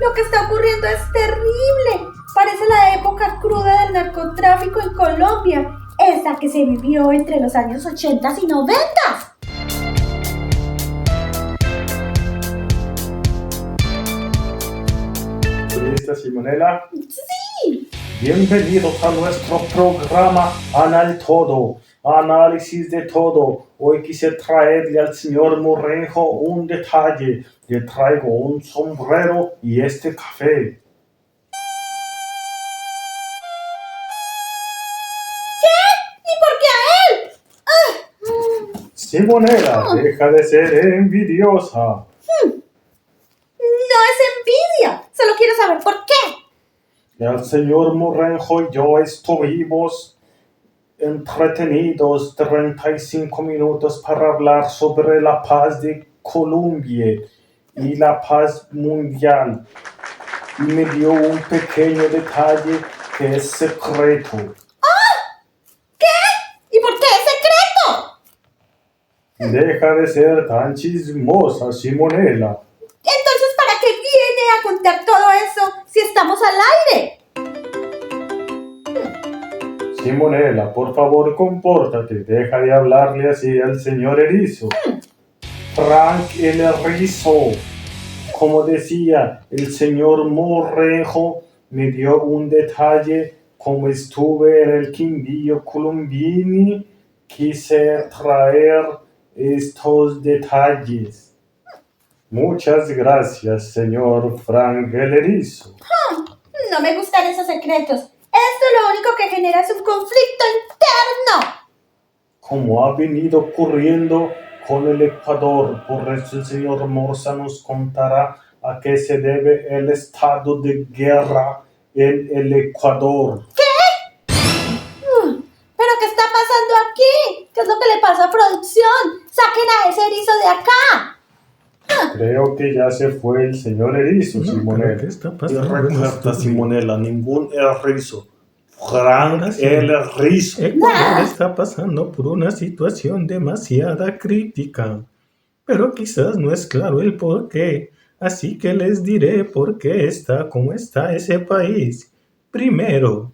Lo que está ocurriendo es terrible. Parece la época cruda del narcotráfico en Colombia, esa que se vivió entre los años 80 y 90. ¿Lista, Simonela? Sí. Bienvenidos a nuestro programa Anal Todo, análisis de todo. Hoy quise traerle al señor Morejo un detalle. Le traigo un sombrero y este café. ¿Y por qué a él? Simonela, deja de ser envidiosa. No es envidia, solo quiero saber por qué. El señor Morejo y yo estuvimos entretenidos 35 minutos para hablar sobre la paz de Colombia y la paz mundial. Y me dio un pequeño detalle que es secreto. ¿Y por qué es secreto? Deja de ser tan chismosa, Simonela. Entonces, ¿para qué viene a contar todo eso si estamos al aire? Simonela, por favor, compórtate. Deja de hablarle así al señor Erizo. Frank el Erizo. Como decía, el señor Morejo me dio un detalle. Como estuve en el Quindío Colombini, quise traer estos detalles. Muchas gracias, señor Frank el Erizo. No me gustan esos secretos. Esto lo único que genera es un conflicto interno. Como ha venido ocurriendo con el Ecuador, por eso el señor Morza nos contará a qué se debe el estado de guerra en el Ecuador. ¿Pero qué está pasando aquí? ¿Qué es lo que le pasa a producción? ¡Saquen a ese erizo de acá! Creo que ya se fue el señor Erizo, Simonela. ¿Qué está Y pasando? recuerda, Simonela, ningún Erizo. Frank Ahora sí. el Erizo. Ecuador está pasando por una situación demasiada crítica, pero quizás no es claro el por qué, así que les diré por qué está como está ese país. Primero,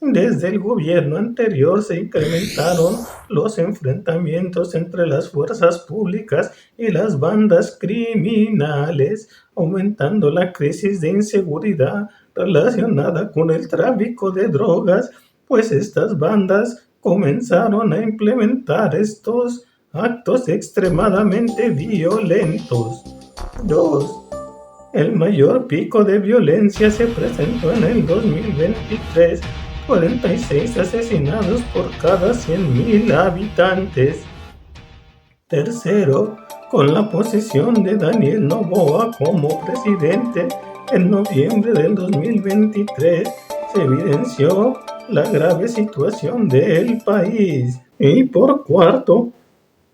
desde el gobierno anterior se incrementaron los enfrentamientos entre las fuerzas públicas y las bandas criminales, aumentando la crisis de inseguridad relacionada con el tráfico de drogas, pues estas bandas comenzaron a implementar estos actos extremadamente violentos. 2. El mayor pico de violencia se presentó en el 2023, 46 asesinados por cada 100.000 habitantes. Tercero, con la posición de Daniel Noboa como presidente en noviembre del 2023, se evidenció la grave situación del país. Y por cuarto,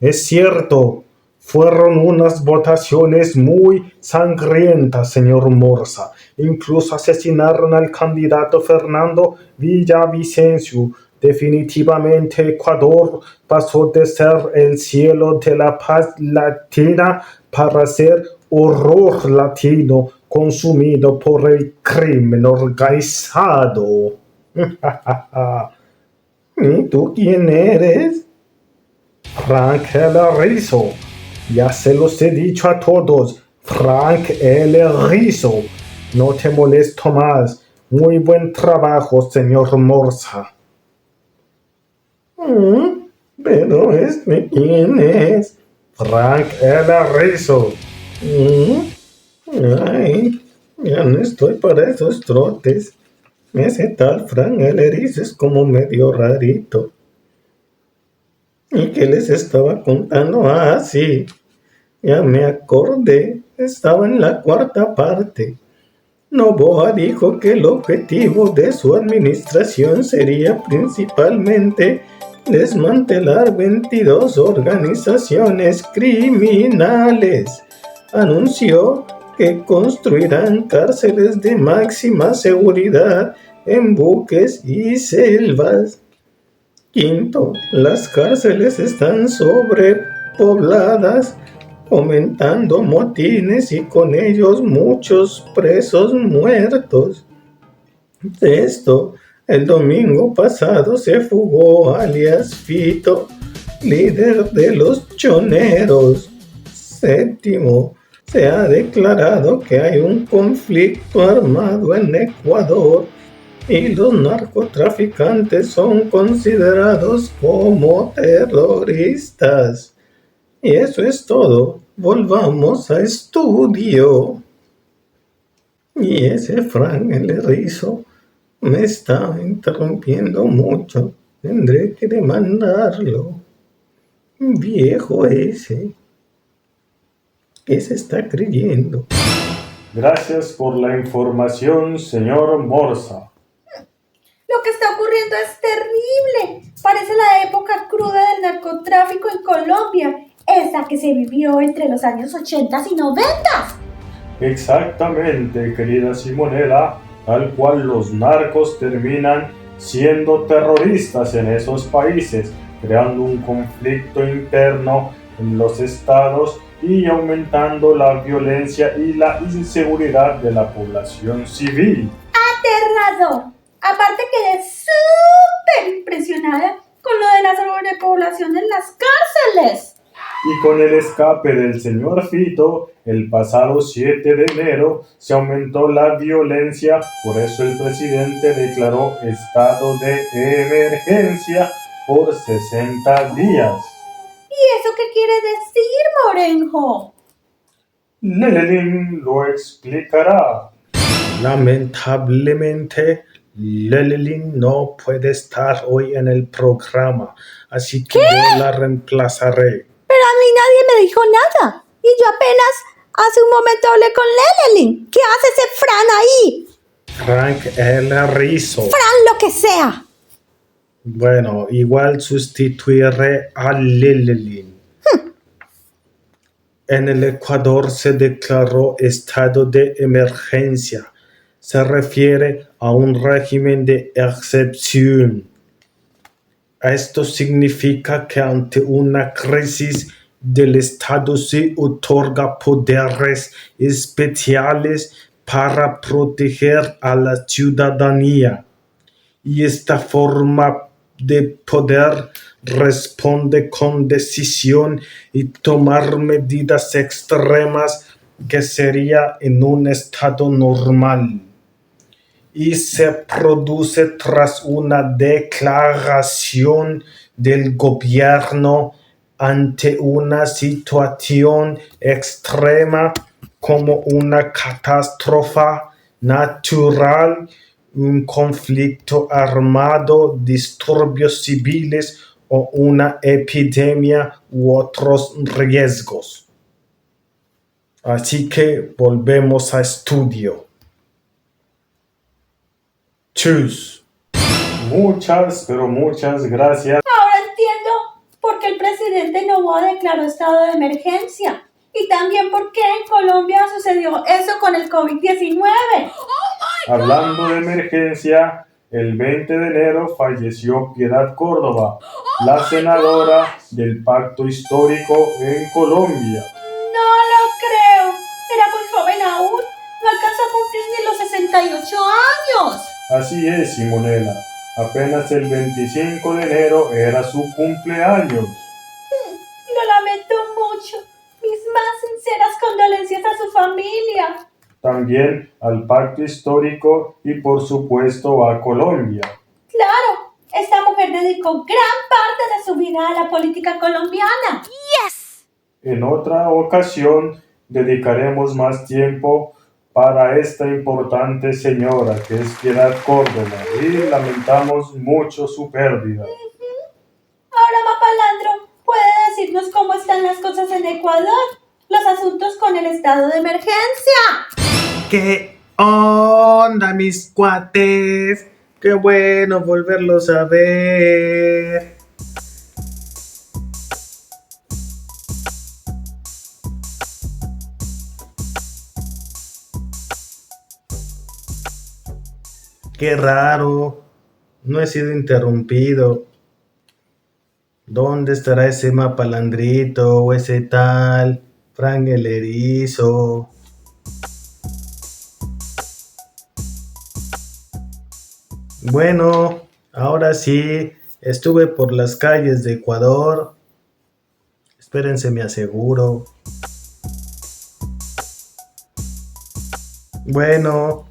Es cierto, fueron unas votaciones muy sangrientas, señor Morza. Incluso asesinaron al candidato Fernando Villavicencio. Definitivamente Ecuador pasó de ser el cielo de la paz latina para ser horror latino consumido por el crimen organizado. ¿y tú quién eres? Frank el Erizo. Ya se los he dicho a todos. Frank el Erizo. No te molesto más. Muy buen trabajo, señor Morza. Pero ¿quién es? Frank el Erizo. Ay, ya no estoy para esos trotes. Ese tal Frank el Erizo es como medio rarito. ¿Y qué les estaba contando? Ah, sí, ya me acordé. Estaba en la cuarta parte. Noboa dijo que el objetivo de su administración sería principalmente desmantelar 22 organizaciones criminales. Anunció que construirán cárceles de máxima seguridad en buques y selvas. Quinto, las cárceles están sobrepobladas fomentando motines y con ellos muchos presos muertos. De esto, el domingo pasado se fugó alias Fito, líder de los choneros. Séptimo, se ha declarado que hay un conflicto armado en Ecuador y los narcotraficantes son considerados como terroristas. Y eso es todo. Volvamos a estudio. Y ese Frank el Erizo me está interrumpiendo mucho. Tendré que demandarlo. Viejo ese. ¿Qué se está creyendo? Gracias por la información, señor Morsa. Lo que está ocurriendo es terrible. Parece la época cruda del narcotráfico en Colombia, esa que se vivió entre los años 80 y 90. Exactamente, querida Simonela, tal cual los narcos terminan siendo terroristas en esos países, creando un conflicto interno en los estados y aumentando la violencia y la inseguridad de la población civil. Aterrador. Aparte quedé súper impresionada con lo de la sobrepoblación en las cárceles. Y con el escape del señor Fito, el pasado 7 de enero se aumentó la violencia, por eso el presidente declaró estado de emergencia por 60 días. ¿Y eso qué quiere decir, Morenjo? Lelelín lo explicará. Lamentablemente, Lelelin no puede estar hoy en el programa, así que yo la reemplazaré. Pero a mí nadie me dijo nada. Y yo apenas hace un momento hablé con Lelelin. ¿Qué hace ese Fran ahí? Frank el Erizo. Fran lo que sea. Bueno, igual sustituiré a Lelelin. En el Ecuador se declaró estado de emergencia. Se refiere a un régimen de excepción. Esto significa que ante una crisis del Estado se otorga poderes especiales para proteger a la ciudadanía. Y esta forma de poder responde con decisión y tomar medidas extremas que sería en un estado normal. Y se produce tras una declaración del gobierno ante una situación extrema como una catástrofe natural, un conflicto armado, disturbios civiles o una epidemia u otros riesgos. Así que volvemos a estudio. Tschüss. Muchas, pero muchas gracias. Ahora entiendo por qué el presidente Noboa declaró estado de emergencia. Y también por qué en Colombia sucedió eso con el COVID-19. Hablando de emergencia, el 20 de enero falleció Piedad Córdoba, la senadora del Pacto Histórico en Colombia. No lo creo. Era muy joven aún. No alcanzó a cumplir ni los 68 años. Así es, Simonela. Apenas el 25 de enero era su cumpleaños. Lo lamento mucho. Mis más sinceras condolencias a su familia. También al Pacto Histórico y por supuesto a Colombia. Claro, esta mujer dedicó gran parte de su vida a la política colombiana. ¡Yes! En otra ocasión dedicaremos más tiempo para esta importante señora que es Piedad Córdoba y lamentamos mucho su pérdida. Ahora, Mapalandro, ¿puede decirnos cómo están las cosas en Ecuador? Los asuntos con el estado de emergencia. ¿Qué onda, mis cuates? Qué bueno volverlos a ver. Qué raro. No he sido interrumpido. ¿Dónde estará ese mapalandrito o ese tal? Frank el erizo. Bueno, ahora sí, estuve por las calles de Ecuador. Espérense, me aseguro. Bueno,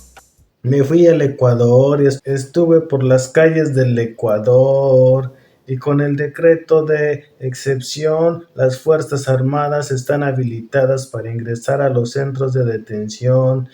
me fui al Ecuador y estuve por las calles del Ecuador y con el decreto de excepción, las Fuerzas Armadas están habilitadas para ingresar a los centros de detención.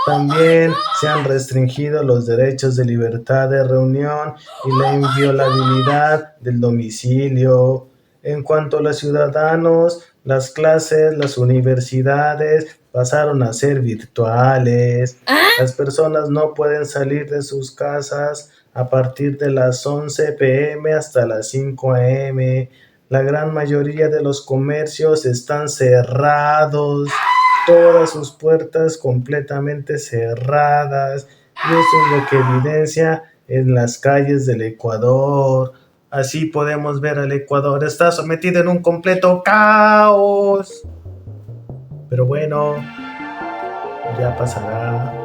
También se han restringido los derechos de libertad de reunión y la inviolabilidad del domicilio. En cuanto a los ciudadanos, las clases, las universidades pasaron a ser virtuales. Las personas no pueden salir de sus casas a partir de las 11 p.m. hasta las 5 a.m. La gran mayoría de los comercios están cerrados, todas sus puertas completamente cerradas, y eso es lo que evidencia en las calles del Ecuador. Así podemos ver al Ecuador está sometido en un completo caos. Pero bueno, ya pasará.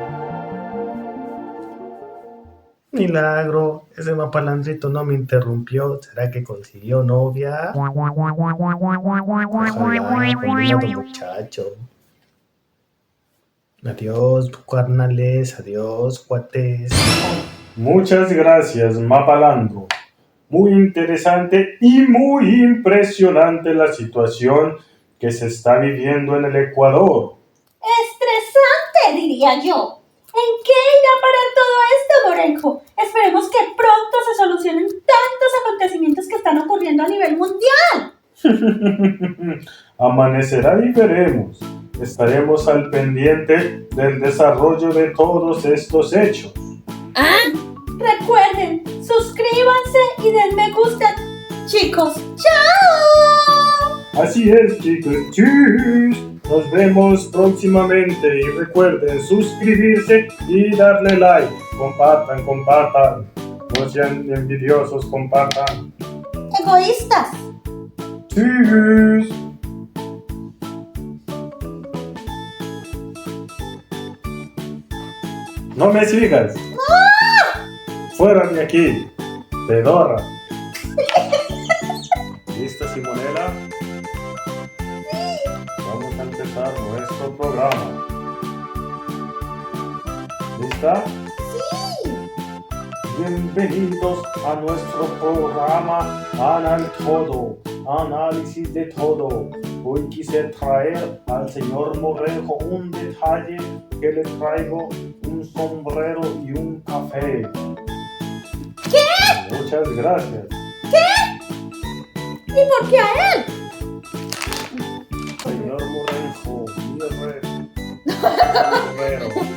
Milagro, ese mapalandrito no me interrumpió. ¿Será que consiguió novia? Ojalá, condenado muchacho. Adiós, carnales, adiós, cuates. Muchas gracias, Mapalandro. Muy interesante y muy impresionante la situación que se está viviendo en el Ecuador. Estresante, diría yo. ¿En qué irá a parar todo esto, Morenjo? Esperemos que pronto se solucionen tantos acontecimientos que están ocurriendo a nivel mundial. Amanecerá y veremos. Estaremos al pendiente del desarrollo de todos estos hechos. Recuerden, suscríbanse y den me gusta. Chicos, ¡chao! Así es, chicos. ¡Chus! Nos vemos próximamente y recuerden suscribirse y darle like. Compartan. No sean envidiosos, compartan. Egoístas. ¡Chus! No me sigas. Fuera de aquí, pedorra. ¿Lista, Simonela? Vamos a empezar nuestro programa. ¿Lista? Sí. Bienvenidos a nuestro programa Anal Todo, análisis de todo. Hoy quise traer al señor Morenjo un detalle que le traigo: un sombrero y un café. ¿Qué? Muchas gracias. ¿Y por qué a él? Señor Morenjo, mire, sombrero.